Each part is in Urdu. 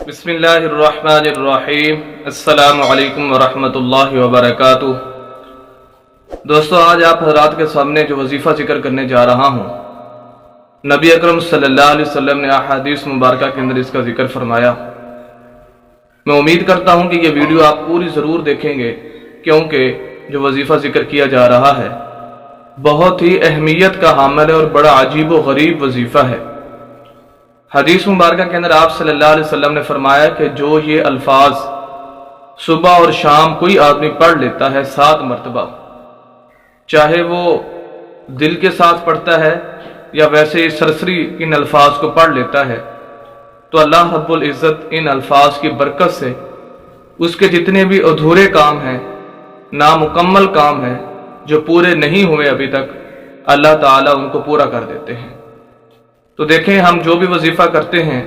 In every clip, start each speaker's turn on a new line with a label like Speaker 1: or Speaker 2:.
Speaker 1: بسم اللہ الرحمن الرحیم۔ السلام علیکم ورحمۃ اللہ وبرکاتہ۔ دوستو، آج آپ حضرات کے سامنے جو وظیفہ ذکر کرنے جا رہا ہوں، نبی اکرم صلی اللہ علیہ وسلم نے احادیث مبارکہ کے اندر اس کا ذکر فرمایا۔ میں امید کرتا ہوں کہ یہ ویڈیو آپ پوری ضرور دیکھیں گے، کیونکہ جو وظیفہ ذکر کیا جا رہا ہے بہت ہی اہمیت کا حامل ہے اور بڑا عجیب و غریب وظیفہ ہے۔ حدیث مبارکہ کے اندر آپ صلی اللہ علیہ وسلم نے فرمایا کہ جو یہ الفاظ صبح اور شام کوئی آدمی پڑھ لیتا ہے 7 مرتبہ، چاہے وہ دل کے ساتھ پڑھتا ہے یا ویسے سرسری ان الفاظ کو پڑھ لیتا ہے، تو اللہ رب العزت ان الفاظ کی برکت سے اس کے جتنے بھی ادھورے کام ہیں، نامکمل کام ہیں، جو پورے نہیں ہوئے ابھی تک، اللہ تعالیٰ ان کو پورا کر دیتے ہیں۔ تو دیکھیں، ہم جو بھی وظیفہ کرتے ہیں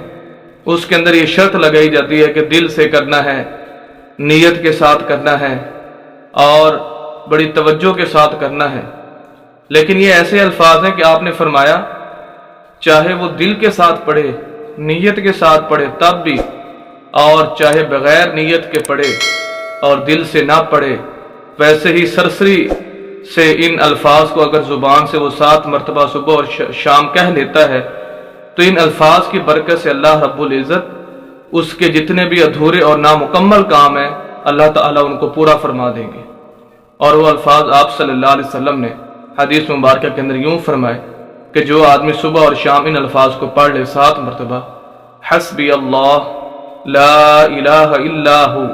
Speaker 1: اس کے اندر یہ شرط لگائی جاتی ہے کہ دل سے کرنا ہے، نیت کے ساتھ کرنا ہے اور بڑی توجہ کے ساتھ کرنا ہے۔ لیکن یہ ایسے الفاظ ہیں کہ آپ نے فرمایا چاہے وہ دل کے ساتھ پڑھے، نیت کے ساتھ پڑھے تب بھی، اور چاہے بغیر نیت کے پڑھے اور دل سے نہ پڑھے، ویسے ہی سرسری سے ان الفاظ کو اگر زبان سے وہ 7 مرتبہ صبح اور شام کہہ لیتا ہے، تو ان الفاظ کی برکت سے اللہ رب العزت اس کے جتنے بھی ادھورے اور نامکمل کام ہیں اللہ تعالیٰ ان کو پورا فرما دیں گے۔ اور وہ الفاظ آپ صلی اللہ علیہ وسلم نے حدیث مبارکہ کے اندر یوں فرمائے کہ جو آدمی صبح اور شام ان الفاظ کو پڑھ لے 7 مرتبہ، حسبی اللہ لا الہ الا ہو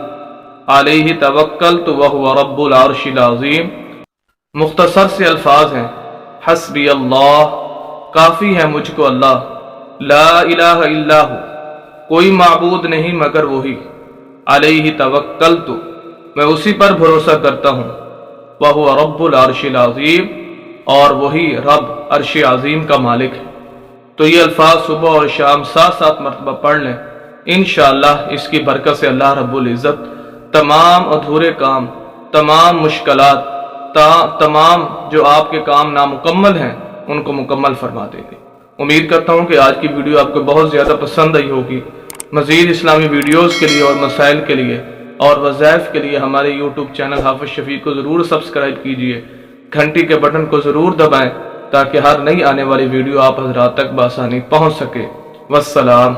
Speaker 1: علیہ توکلت وہو رب العرش العظیم۔ مختصر سے الفاظ ہیں، حسبی اللہ، کافی ہے مجھ کو اللہ، لا الہ الا ہو، کوئی معبود نہیں مگر وہی، علیہ توکلت، میں اسی پر بھروسہ کرتا ہوں، وہو رب العرش العظیم، اور وہی رب عرش عظیم کا مالک ہے۔ تو یہ الفاظ صبح اور شام 7 مرتبہ پڑھ لیں، انشاءاللہ اس کی برکت سے اللہ رب العزت تمام ادھورے کام، تمام مشکلات، تمام جو آپ کے کام نامکمل ہیں ان کو مکمل فرما دیں گے۔ امید کرتا ہوں کہ آج کی ویڈیو آپ کو بہت زیادہ پسند آئی ہوگی۔ مزید اسلامی ویڈیوز کے لیے اور مسائل کے لیے اور وظائف کے لیے ہمارے یوٹیوب چینل حافظ شفیق کو ضرور سبسکرائب کیجئے، گھنٹی کے بٹن کو ضرور دبائیں تاکہ ہر نئی آنے والی ویڈیو آپ حضرات تک بآسانی پہنچ سکے۔ والسلام۔